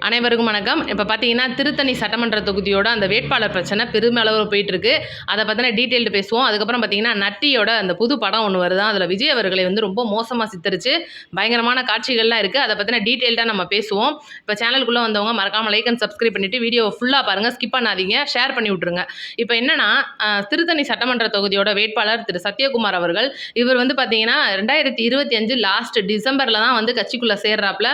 அனைவருக்கும் வணக்கம். இப்போ பார்த்தீங்கன்னா திருத்தணி சட்டமன்ற தொகுதியோட அந்த வேட்பாளர் பிரச்சனை பெருமளவு போயிட்டுருக்கு. அதை பற்றின டீட்டெயில்டு பேசுவோம். அதுக்கப்புறம் பார்த்தீங்கன்னா நட்டியோட அந்த புது படம் ஒன்று வருதான், அதில் விஜய் அவர்களை வந்து ரொம்ப மோசமாக சித்தரித்து பயங்கரமான காட்சிகள்லாம் இருக்குது. அதை பற்றின டீட்டெயில்டாக நம்ம பேசுவோம். இப்போ சேனலுக்குள்ளே வந்தவங்க மறக்காமல் லைக் அண்ட் சப்ஸ்கிரைப் பண்ணிவிட்டு வீடியோவை ஃபுல்லாக பாருங்கள், ஸ்கிப் பண்ணாதீங்க, ஷேர் பண்ணி விட்ருங்க. இப்போ என்னென்னா திருத்தணி சட்டமன்ற தொகுதியோட வேட்பாளர் திரு சத்யகுமார் அவர்கள், இவர் வந்து பார்த்தீங்கன்னா 2025 லாஸ்ட் டிசம்பரில் தான் வந்து கட்சிக்குள்ளே சேர்றாப்புல.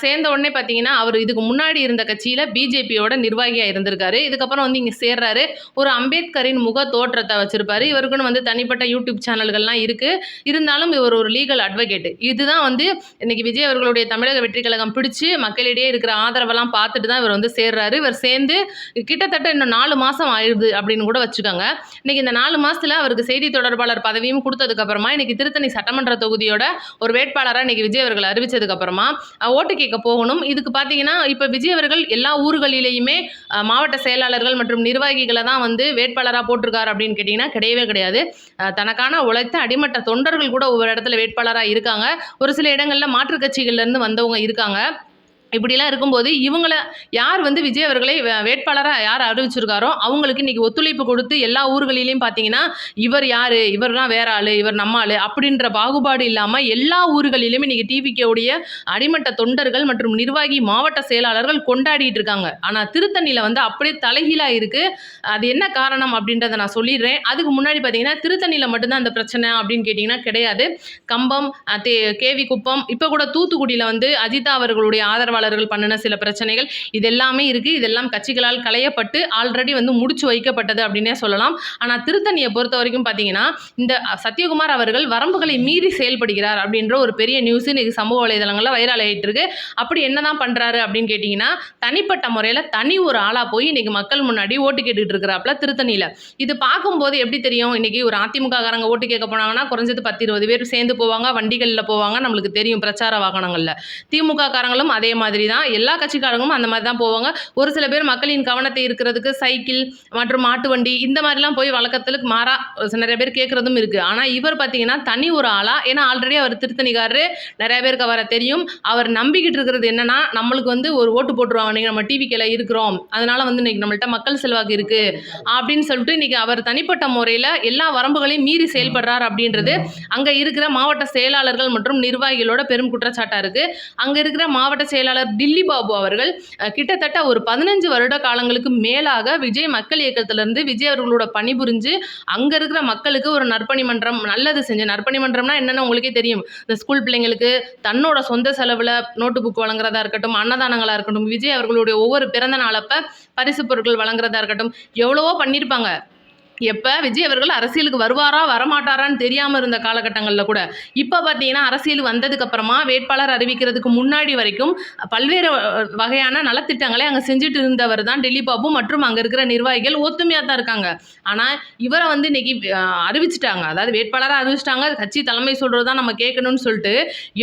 சேர்ந்த உடனே பார்த்தீங்கன்னா அவர் இதுக்கு முன்னாடி இருந்த கட்சியில் பிஜேபியோட நிர்வாகியாக இருந்திருக்காரு. இதுக்கப்புறம் வந்து இங்கே சேர்றாரு. ஒரு அம்பேத்கரின் முக தோற்றத்தை வச்சிருப்பாரு. இவருக்குன்னு வந்து தனிப்பட்ட யூடியூப் சேனல்கள்லாம் இருக்குது. இருந்தாலும் இவர் ஒரு லீகல் அட்வொகேட். இதுதான் வந்து இன்னைக்கு விஜய் அவர்களுடைய தமிழக வெற்றி கழகம் பிடிச்சி மக்களிடையே இருக்கிற ஆதரவெல்லாம் பார்த்துட்டு தான் இவர் வந்து சேர்றாரு. இவர் சேர்ந்து கிட்டத்தட்ட இன்னும் 4 மாதம் ஆயிடுது அப்படின்னு கூட வச்சுக்கோங்க. இன்னைக்கு இந்த 4 மாதத்தில் அவருக்கு செய்தி தொடர்பாளர் பதவியும் கொடுத்ததுக்கப்புறமா இன்னைக்கு திருத்தணி சட்டமன்ற தொகுதியோட ஒரு வேட்பாளராக இன்னைக்கு விஜய் அவர்கள் அறிவிச்சதுக்கப்புறமா ஓட்டு கேட்க போகணும். இதுக்கு பார்த்தீங்கன்னா இப்போ விஜய் அவர்கள் எல்லா ஊர்களிலேயுமே மாவட்ட செயலாளர்கள் மற்றும் நிர்வாகிகளை தான் வந்து வேட்பாளராக போட்டிருக்காரு அப்படின்னு கேட்டிங்கன்னா கிடையவே கிடையாது. தனக்கான உழைத்த அடிமட்ட தொண்டர்கள் கூட ஒவ்வொரு இடத்துல வேட்பாளராக இருக்காங்க. ஒரு சில இடங்களில் மாற்றுக் கட்சிகள்லேருந்து வந்தவங்க இருக்காங்க. இப்படிலாம் இருக்கும்போது இவங்கள யார் வந்து விஜய் அவர்களை வேட்பாளராக யார் அறிவிச்சிருக்காரோ அவங்களுக்கு இன்றைக்கி ஒத்துழைப்பு கொடுத்து எல்லா ஊர்களிலையும் பார்த்தீங்கன்னா இவர் யார், இவர்லாம் வேற ஆள், இவர் நம்ம ஆள் அப்படின்ற பாகுபாடு இல்லாமல் எல்லா ஊர்களிலுமே இன்றைக்கி டிவிக்கோடைய அடிமட்ட தொண்டர்கள் மற்றும் நிர்வாகி மாவட்ட செயலாளர்கள் கொண்டாடிட்டு இருக்காங்க. ஆனால் திருத்தணியில் வந்து அப்படியே தலைகீழாக இருக்குது. அது என்ன காரணம் அப்படின்றத நான் சொல்லிடுறேன். அதுக்கு முன்னாடி பார்த்தீங்கன்னா திருத்தணியில் மட்டும்தான் அந்த பிரச்சனை அப்படின்னு கேட்டிங்கன்னா கிடையாது. கம்பம், கேவி குப்பம், இப்போ கூட தூத்துக்குடியில் வந்து அஜிதா அவர்களுடைய ஆதரவாளர்கள் பண்ணின சில பிரச்சனைகள் இது எல்லாமே இருக்குது. இதெல்லாம் கட்சிகளால் களையப்பட்டு ஆல்ரெடி வந்து முடிச்சு வைக்கப்பட்டது அப்படின்னே சொல்லலாம். ஆனால் திருத்தணியை பொறுத்த வரைக்கும் பார்த்தீங்கன்னா இந்த சத்யகுமார் அவர்கள் வரம்புகளை மீறி செயல்படுகிறார் அப்படின்ற ஒரு பெரிய நியூஸ் இன்னைக்கு சமூக வலைதளங்களில் வைரல் ஆகிட்டு இருக்கு. அப்படி என்னதான் பண்ணுறாரு அப்படின்னு கேட்டிங்கன்னா தனிப்பட்ட முறையில் தனி ஒரு ஆளாக போய் இன்னைக்கு மக்கள் முன்னாடி ஓட்டு கேட்டுட்டு இருக்கிறாப்புல திருத்தணியில். இது பார்க்கும்போது எப்படி தெரியும், இன்னைக்கு ஒரு அதிமுக காரங்க ஓட்டு கேட்க போனாங்கன்னா குறைஞ்சது 10-20 பேர் சேர்ந்து போவாங்க, வண்டிகளில் போவாங்க, நம்மளுக்கு தெரியும் பிரச்சார வாகனங்களில். திமுக காரங்களும் அதே மாதிரி தான், எல்லா கட்சிக்காரங்களும் அந்த மாதிரி தான் போவாங்க. ஒரு சில பேர் மக்களின் கவனத்தை இருக்கிறதுக்கு சைக்கிள் மற்றும் மாட்டு வண்டி இந்த மாதிரிலாம் போய் வழக்கத்துக்கு மாறா நிறைய பேர் கேட்குறதும் இருக்குது. ஆனால் இவர் பார்த்தீங்கன்னா தனி ஒரு ஆளா, ஏன்னா ஆல்ரெடி அவர் திருத்தணிக்காரரு, நிறைய பேருக்கு அவரை தெரியும். அவர் நம்பிக்கிட்டு இருக்கிறது என்னன்னா நம்மளுக்கு வந்து ஒரு ஓட்டு போட்டுருவாங்க, நீங்கள் நம்ம டிவிக்கில் இருக்கிறோம், அதனால வந்து இன்னைக்கு நம்மள்ட்ட மக்கள் செல்வாக்கு இருக்குது அப்படின்னு சொல்லிட்டு இன்னைக்கு அவர் தனிப்பட்ட முறையில் எல்லா வரம்புகளையும் மீறி செயல்படுறார் அப்படின்றது அங்கே இருக்கிற மாவட்ட செயலாளர்கள் மற்றும் நிர்வாகிகளோட பெரும் குற்றச்சாட்டாக இருக்குது. அங்கே இருக்கிற மாவட்ட செயலாளர் டில்லி பாபு அவர்கள் கிட்டத்தட்ட ஒரு 15 வருட காலங்களுக்கு மேலாக விஜய் மக்கள் இயக்கத்திலிருந்து விஜய் அவர்களோட பணிபுரிஞ்சு அங்கே இருக்கிற மக்களுக்கு ஒரு நற்பணி மன்றம் நல்லது செஞ்சு, நற்பணி மன்றம்னா என்னென்னு உங்களுக்கே தெரியும், இந்த ஸ்கூல் பிள்ளைங்களுக்கு தன்னோட சொந்த செலவில் நோட்டு புக் வழங்குறதா இருக்கட்டும், அன்னதானங்களாக இருக்கட்டும், விஜய் அவர்களுடைய ஒவ்வொரு பிறந்த நாளப்ப பரிசு பொருட்கள் வழங்குறதா இருக்கட்டும், எவ்வளவோ பண்ணியிருப்பாங்க. எப்போ விஜய் அவர்கள் அரசியலுக்கு வருவாரா வரமாட்டாரான்னு தெரியாமல் இருந்த காலகட்டங்களில் கூட இப்போ பார்த்தீங்கன்னா அரசியல் வந்ததுக்கப்புறமா வேட்பாளர் அறிவிக்கிறதுக்கு முன்னாடி வரைக்கும் பல்வேறு வகையான நலத்திட்டங்களை அங்கே செஞ்சுட்டு இருந்தவர் தான் டெல்லி பாபு மற்றும் அங்கே இருக்கிற நிர்வாகிகள் ஒத்துமையாக தான் இருக்காங்க. ஆனால் இவரை வந்து இன்னைக்கு அறிவிச்சிட்டாங்க, அதாவது வேட்பாளராக அறிவிச்சிட்டாங்க, கட்சி தலைமை சொல்கிறது தான் நம்ம கேட்கணும்னு சொல்லிட்டு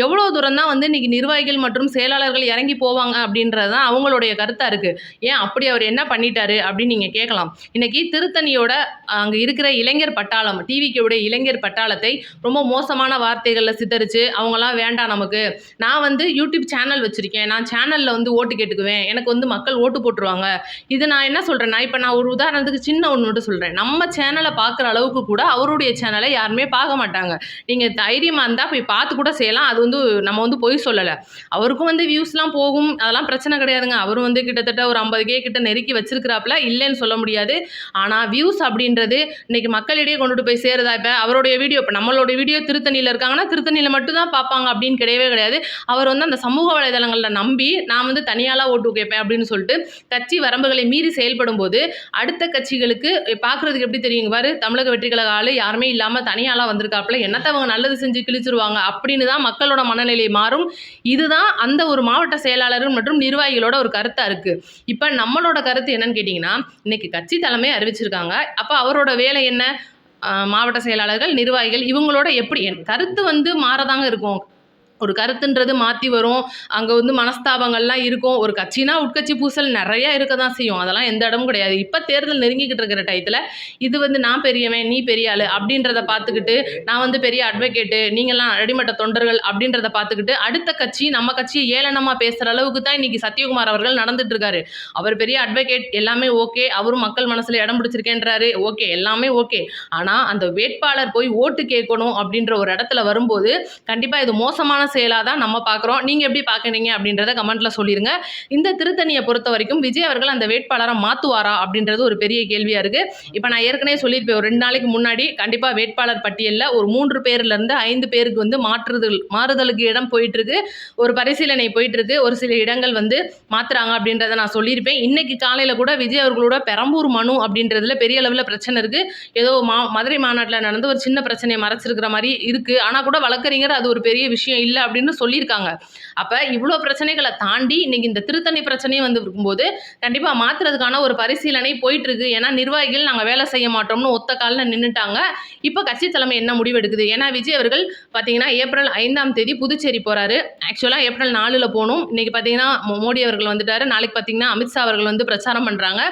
எவ்வளோ தூரம் தான் வந்து இன்னைக்கு நிர்வாகிகள் மற்றும் செயலாளர்கள் இறங்கி போவாங்க அப்படின்றது தான் அவங்களுடைய கருத்தாக இருக்குது. ஏன் அப்படி அவர் என்ன பண்ணிட்டாரு அப்படின்னு நீங்கள் கேட்கலாம். இன்னைக்கு திருத்தணியோட அங்கே இருக்கிற இளைஞர் பட்டாளம், டிவிக்குடைய இளைஞர் பட்டாளத்தை ரொம்ப மோசமான வார்த்தைகளில் சித்தரித்து அவங்களாம் வேண்டாம் நமக்கு, நான் வந்து யூடியூப் சேனல் வச்சுருக்கேன், நான் சேனலில் வந்து ஓட்டு கேட்டுக்குவேன், எனக்கு வந்து மக்கள் ஓட்டு போட்டுருவாங்க. இது நான் என்ன சொல்கிறேன்னா, இப்போ நான் ஒரு உதாரணத்துக்கு சின்ன ஒன்று மட்டும் சொல்கிறேன். நம்ம சேனலை பார்க்குற அளவுக்கு கூட அவருடைய சேனலை யாருமே பார்க்க மாட்டாங்க. நீங்கள் தைரியமாக இருந்தால் போய் பார்த்து கூட செய்யலாம். அது வந்து நம்ம வந்து பொய் சொல்லலை. அவருக்கும் வந்து வியூஸ்லாம் போகும், அதெல்லாம் பிரச்சனை கிடையாதுங்க. அவரும் வந்து கிட்டத்தட்ட ஒரு 50K கிட்ட நெருக்கி வச்சிருக்கிறாப்புல, இல்லைன்னு சொல்ல முடியாது. ஆனால் வியூஸ் அப்படின்றது இன்னைக்கு மக்களிடையே கொண்டுட்டு போய் சேருதா? இப்போ அவருடைய வீடியோ, இப்போ நம்மளோட வீடியோ திருத்தணியில் இருக்காங்கன்னா திருத்தணியில் மட்டும்தான் பார்ப்பாங்க அப்படின்னு கிடையவே கிடையாது. அவர் வந்து அந்த சமூக வலைதளங்களில் நம்பி நான் வந்து தனியாளாக ஓட்டு கேட்பேன் அப்படின்னு சொல்லிட்டு கட்சி வரம்புகளை மீறி செயல்படும் போது அடுத்த கட்சிகளுக்கு பார்க்குறதுக்கு எப்படி தெரியுங்க பாரு, தமிழக வெற்றி கழக ஆள் யாருமே இல்லாமல் தனியாளாக வந்திருக்காப்புல, என்னத்தை அவங்க நல்லது செஞ்சு கிழிச்சிருவாங்க அப்படின்னு தான் மக்களோட மனநிலை மாறும். இதுதான் அந்த ஒரு மாவட்ட செயலாளர்கள் மற்றும் நிர்வாகிகளோட ஒரு கருத்தாக இருக்குது. இப்போ நம்மளோட கருத்து என்னன்னு கேட்டிங்கன்னா, இன்னைக்கு கட்சி தலைமை அறிவிச்சிருக்காங்க, அப்போ அவரோட வேலை என்ன, மாவட்ட செயலாளர்கள் நிர்வாகிகள் இவங்களோட எப்படி கருத்து வந்து மாறதாங்க இருக்கும். ஒரு கருத்துன்றது மாற்றி வரும். அங்கே வந்து மனஸ்தாபங்கள்லாம் இருக்கும். ஒரு கட்சினா உட்கட்சி பூசல் நிறைய இருக்க தான் செய்யும். அதெல்லாம் எந்த இடமும் கிடையாது. இப்போ தேர்தல் நெருங்கிக்கிட்டு இருக்கிற டயத்தில் இது வந்து நான் பெரியவன், நீ பெரிய ஆளு அப்படின்றத பார்த்துக்கிட்டு, நான் வந்து பெரிய அட்வொகேட்டு, நீங்கள்லாம் அடிமட்ட தொண்டர்கள் அப்படின்றத பார்த்துக்கிட்டு, அடுத்த கட்சி நம்ம கட்சியை ஏளனமாக பேசுகிற அளவுக்கு தான் இன்னைக்கு சத்யகுமார் அவர்கள் நடந்துட்டு இருக்காரு. அவர் பெரிய அட்வொகேட், எல்லாமே ஓகே. அவரும் மக்கள் மனசில் இடம் பிடிச்சிருக்கேன்றாரு, ஓகே, எல்லாமே ஓகே. ஆனால் அந்த வேட்பாளர் போய் ஓட்டு கேட்கணும் அப்படின்ற ஒரு இடத்துல வரும்போது கண்டிப்பாக இது மோசமான செயலாக தான் நம்ம பார்க்குறோம். நீங்கள் எப்படி பார்க்குறீங்க அப்படின்றத கமெண்ட்டில் சொல்லிடுங்க. இந்த திருத்தணியை பொறுத்த வரைக்கும் விஜய் அவர்கள் அந்த வேட்பாளரை மாற்றுவாரா அப்படின்றது ஒரு பெரிய கேள்வியாக இருக்குது. இப்போ நான் ஏற்கனவே சொல்லியிருப்பேன், ஒரு 2 நாளைக்கு முன்னாடி கண்டிப்பாக வேட்பாளர் பட்டியலில் ஒரு 3 பேர்லேருந்து 5 பேருக்கு வந்து மாறுதலுக்கு இடம் போயிட்டுருக்கு. ஒரு பரிசீலனை போயிட்டுருக்கு. ஒரு சில இடங்கள் வந்து மாற்றுறாங்க அப்படின்றத நான் சொல்லியிருப்பேன். இன்னைக்கு காலையில் கூட விஜய் அவர்களோட பெரம்பூர் மனு அப்படின்றதுல பெரிய அளவில் பிரச்சனை இருக்குது. ஏதோ மதுரை மாநாட்டில் நடந்து ஒரு சின்ன பிரச்சனையை மறைச்சிருக்கிற மாதிரி இருக்குது. ஆனால் கூட வழக்கறிஞர் அது ஒரு பெரிய விஷயம் இல்லை அப்படின்னு சொல்லியிருக்காங்க. அப்போ இவ்வளோ பிரச்சனைகளை தாண்டி இன்னைக்கு இந்த திருத்தணி பிரச்சனையும் வந்து இருக்கும்போது கண்டிப்பாக மாற்றுறதுக்கான ஒரு பரிசீலனை போயிட்டு இருக்கு. ஏன்னா நிர்வாகிகள் நாங்கள் வேலை செய்ய மாட்டோம்னு ஒத்த காலில் நின்றுட்டாங்க. இப்போ கட்சி தலைமை என்ன முடிவு எடுக்குது? ஏன்னா விஜய் அவர்கள் பார்த்தீங்கன்னா ஏப்ரல் 5ஆம் தேதி புதுச்சேரி போகிறாரு. ஆக்சுவலாக ஏப்ரல் 4 போகணும். இன்னைக்கு பார்த்தீங்கன்னா மோடி அவர்கள் வந்துட்டாரு. நாளைக்கு பார்த்தீங்கன்னா அமித்ஷா அவர்கள் வந்து பிரச்சாரம் பண்ணுறாங்க.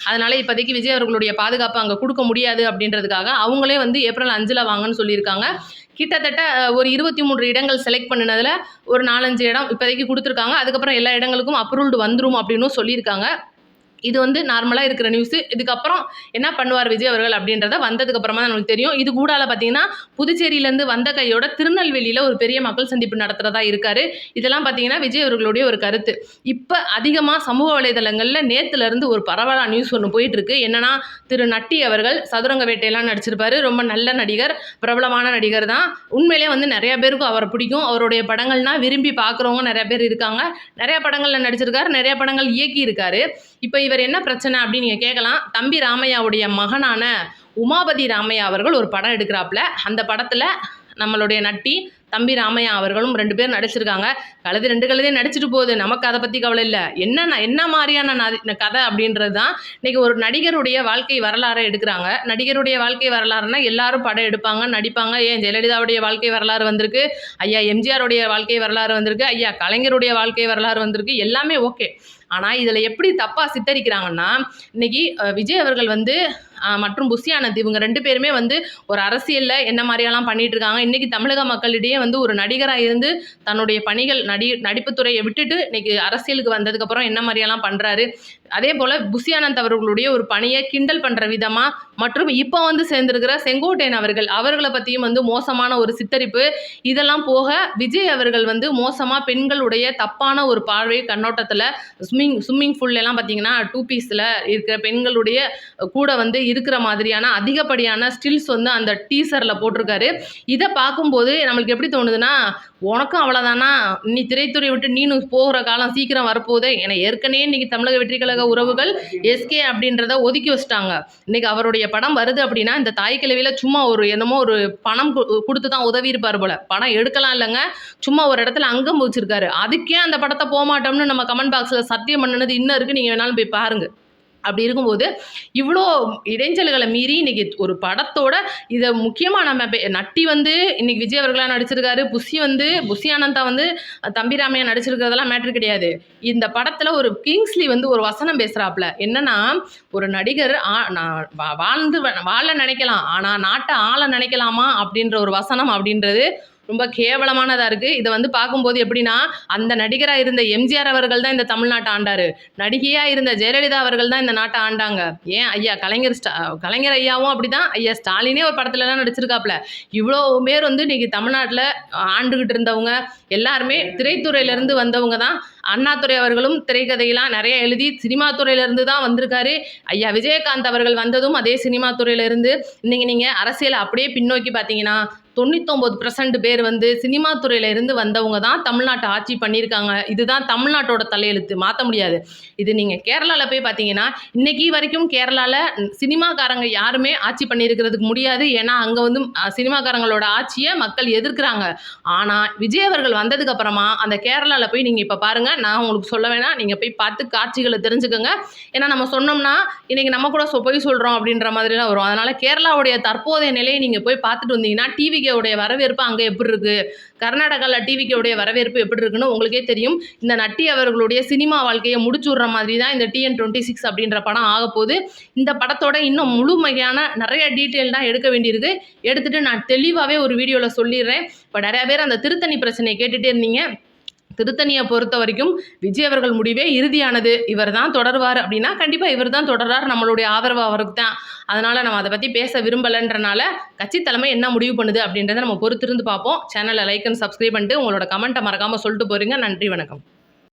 அதனால இப்போதைக்கு விஜய் அவர்களுடைய பாதுகாப்பு அங்கே கொடுக்க முடியாது அப்படின்றதுக்காக அவங்களே வந்து ஏப்ரல் 5 வாங்கன்னு சொல்லியிருக்காங்க. கிட்டத்தட்ட ஒரு 23 இடங்கள் செலக்ட் பண்ணினதில் ஒரு 4-5 இடம் இப்போதைக்கு கொடுத்துருக்காங்க. அதுக்கப்புறம் எல்லா இடங்களுக்கும் அப்ரூவ்டு வந்துடும் அப்படின்னு சொல்லியிருக்காங்க. இது வந்து நார்மலாக இருக்கிற நியூஸு. இதுக்கப்புறம் என்ன பண்ணுவார் விஜய் அவர்கள் அப்படின்றத வந்ததுக்கப்புறமா தான் நமக்கு தெரியும். இது கூடால பார்த்தீங்கன்னா புதுச்சேரியிலேருந்து வந்த கையோட திருநெல்வேலியில் ஒரு பெரிய மக்கள் சந்திப்பு நடத்துகிறதா இருக்காரு. இதெல்லாம் பார்த்தீங்கன்னா விஜய் அவர்களுடைய ஒரு கருத்து. இப்போ அதிகமாக சமூக வலைதளங்களில் நேற்றுலேருந்து ஒரு பரவலான நியூஸ் ஒன்று போயிட்டுருக்கு. என்னன்னா, திரு நட்டி அவர்கள் சதுரங்க வேட்டையெல்லாம் நடிச்சிருப்பாரு. ரொம்ப நல்ல நடிகர், பிரபலமான நடிகர் தான். உண்மையிலே வந்து நிறைய பேருக்கு அவரை பிடிக்கும். அவருடைய படங்கள்னால் விரும்பி பார்க்குறவங்க நிறைய பேர் இருக்காங்க. நிறைய படங்களில் நடிச்சிருக்காரு, நிறைய படங்கள் இயக்கி இருக்காரு. இப்போ இவர் என்ன பிரச்சனை அப்படின்னு நீங்கள் கேட்கலாம். தம்பி ராமையாவுடைய மகனான உமாபதி ராமையா அவர்கள் ஒரு படம் எடுக்கிறாப்புல. அந்த படத்தில் நம்மளுடைய நட்டி தம்பி ராமையா அவர்களும் 2 பேர் நடிச்சிருக்காங்க. கழுது 2 கழுதையும் நடிச்சிட்டு போகுது, நமக்கு அதை பற்றி கவலை இல்லை. என்ன மாதிரியான கதை அப்படின்றது தான் இன்றைக்கி ஒரு நடிகருடைய வாழ்க்கை வரலாறை எடுக்கிறாங்க. நடிகருடைய வாழ்க்கை வரலாறுனா எல்லாரும் படம் எடுப்பாங்க, நடிப்பாங்க. ஏன் ஜெயலலிதாவுடைய வாழ்க்கை வரலாறு வந்திருக்கு, ஐயா எம்ஜிஆருடைய வாழ்க்கை வரலாறு வந்திருக்கு, ஐயா கலைஞருடைய வாழ்க்கை வரலாறு வந்திருக்கு, எல்லாமே ஓகே. ஆனால் இதில் எப்படி தப்பாக சித்தரிக்கிறாங்கன்னா, இன்றைக்கி விஜய் அவர்கள் வந்து மற்றும் புஷி ஆனந்த் இவங்க 2 பேருமே வந்து ஒரு அரசியலில் என்ன மாதிரியெல்லாம் பண்ணிட்டு இருக்காங்க. இன்றைக்கி தமிழக மக்களிடையே வந்து ஒரு நடிகராக இருந்து தன்னுடைய பணிகள் நடிப்புத்துறையை விட்டுட்டு இன்றைக்கி அரசியலுக்கு வந்ததுக்கப்புறம் என்ன மாதிரியெல்லாம் பண்ணுறாரு. அதே போல் புஷி ஆனந்த் அவர்களுடைய ஒரு பணியை கிண்டல் பண்ணுற விதமாக, மற்றும் இப்போ வந்து சேர்ந்திருக்கிற செங்கோட்டையன் அவர்களை பற்றியும் வந்து மோசமான ஒரு சித்தரிப்பு. இதெல்லாம் போக விஜய் அவர்கள் வந்து மோசமாக பெண்களுடைய தப்பான ஒரு பார்வை கண்ணோட்டத்தில் ஸ்விம்மிங் பூல்லாம் பார்த்தீங்கன்னா 2 பீஸில் இருக்கிற பெண்களுடைய கூட வந்து இருக்கிற மாதிரியான அதிகப்படியான ஸ்டில்ஸ் வந்து அந்த டீசரில் போட்டிருக்காரு. இதை பார்க்கும்போது நம்மளுக்கு எப்படி தோணுதுன்னா, உனக்கும் அவ்வளோதானா, நீ திரைத்துறை விட்டு நீனு போகிற காலம் சீக்கிரம் வரப்போகுது. ஏன்னா ஏற்கனவே இன்றைக்கி தமிழக வெற்றி கழக உறவுகள் எஸ்கே அப்படின்றத ஒதுக்கி வச்சிட்டாங்க. இன்றைக்கி அவருடைய படம் வருது அப்படின்னா இந்த தாய் கிழவியில் சும்மா ஒரு என்னமோ ஒரு பணம் கொடுத்து தான் உதவி இருப்பார் போல். படம் எடுக்கலாம் இல்லைங்க, சும்மா ஒரு இடத்துல அங்கம் வச்சிருக்காரு. அதுக்கே அந்த படத்தை போக மாட்டோம்னு நம்ம கமெண்ட் பாக்ஸில் சத்தியம் பண்ணினது இன்னும் இருக்குது, நீங்கள் வேணாலும் போய் பாருங்கள். அப்படி இருக்கும்போது இவ்வளோ இடைஞ்சல்களை மீறி இன்றைக்கி ஒரு படத்தோட இதை முக்கியமாக நம்ம நட்டி வந்து இன்றைக்கி விஜய் அவர்களாக நடிச்சிருக்காரு. புஷி ஆனந்தா வந்து தம்பி ராமையா நடிச்சிருக்கிறதெல்லாம் மேட்ரு கிடையாது. இந்த படத்தில் ஒரு கிங்ஸ்லி வந்து ஒரு வசனம் பேசுகிறாப்புல. என்னன்னா, ஒரு நடிகர் வாழ நினைக்கலாம், ஆனால் நாட்டை ஆள நினைக்கலாமா அப்படின்ற ஒரு வசனம் அப்படின்றது ரொம்ப கேவலமானதாக இருக்குது. இதை வந்து பார்க்கும்போது எப்படின்னா, அந்த நடிகராக இருந்த எம்ஜிஆர் அவர்கள் தான் இந்த தமிழ்நாட்டை ஆண்டார். நடிகையாக இருந்த ஜெயலலிதா அவர்கள் தான் இந்த நாட்டை ஆண்டாங்க. ஏன் ஐயா கலைஞர் ஐயாவும் அப்படி தான், ஐயா ஸ்டாலினே ஒரு படத்துலலாம் நடிச்சிருக்காப்புல. இவ்வளோ பேர் வந்து இன்றைக்கி தமிழ்நாட்டில் ஆண்டுகிட்டு இருந்தவங்க எல்லாருமே திரைத்துறையிலேருந்து வந்தவங்க தான். அண்ணாதுரை அவர்களும் திரைக்கதையெல்லாம் நிறைய எழுதி சினிமா துறையிலேருந்து தான் வந்திருக்காரு. ஐயா விஜயகாந்த் அவர்கள் வந்ததும் அதே சினிமா துறையிலேருந்து. இன்றைக்கி நீங்கள் அரசியலை அப்படியே பின்னோக்கி பார்த்தீங்கன்னா 99% பேர் வந்து சினிமா துறையில இருந்து வந்தவங்க தான் தமிழ்நாட்டை ஆட்சி பண்ணியிருக்காங்க. இதுதான் தமிழ்நாட்டோட தலையெழுத்து, மாற்ற முடியாது. இது நீங்கள் கேரளாவில் போய் பார்த்தீங்கன்னா இன்றைக்கி வரைக்கும் கேரளாவில் சினிமாக்காரங்க யாருமே ஆட்சி பண்ணியிருக்கிறதுக்கு முடியாது. ஏன்னா அங்கே வந்து சினிமாக்காரங்களோட ஆட்சியை மக்கள் எதிர்க்கிறாங்க. ஆனால் விஜய் அவர்கள் வந்ததுக்கப்புறமா அந்த கேரளாவில் போய் நீங்கள் இப்போ பாருங்கள், நான் உங்களுக்கு சொல்ல வேணாம், நீங்கள் போய் பார்த்து காட்சிகளை தெரிஞ்சுக்கோங்க. ஏன்னா நம்ம சொன்னோம்னா இன்றைக்கி நம்ம கூட பொய் சொல்கிறோம் அப்படின்ற மாதிரிலாம் வரும். அதனால் கேரளாவுடைய தற்போதைய நிலையை நீங்கள் போய் பார்த்துட்டு வந்தீங்கன்னா டிவி டிவிகேவுடைய வரவேற்பு அங்கே எப்படி இருக்குது, கர்நாடகாவில் டிவிகேவுடைய வரவேற்பு எப்படி இருக்குன்னு உங்களுக்கே தெரியும். இந்த நட்டி அவர்களுடைய சினிமா வாழ்க்கையை முடிச்சு விட்ற மாதிரி தான் இந்த TN26 அப்படின்ற படம் ஆக போகுது. இந்த படத்தோட இன்னும் முழுமையான நிறைய டீட்டெயில் தான் எடுக்க வேண்டியிருக்கு. எடுத்துகிட்டு நான் தெளிவாகவே ஒரு வீடியோவில் சொல்லிடுறேன். இப்போ நிறையா பேர் அந்த திருத்தணி பிரச்சனையை கேட்டுகிட்டே இருந்தீங்க. திருத்தணியை பொறுத்த வரைக்கும் விஜய் அவர்கள் முடிவே இறுதியானது. இவர் தான் தொடர்வார் அப்படின்னா கண்டிப்பாக இவர் தான் தொடர்றார். நம்மளுடைய ஆதரவு அவருக்கு தான். அதனால் நம்ம அதை பற்றி பேச விரும்பலைன்றனால கட்சி தலைமை என்ன முடிவு பண்ணுது அப்படின்றத நம்ம பொறுத்திருந்து பார்ப்போம். சேனலை லைக் அண்ட் சப்ஸ்கிரைப் பண்ணிட்டு உங்களோட கமெண்ட்டை மறக்காமல் சொல்லிட்டு போகிறீங்க. நன்றி, வணக்கம்.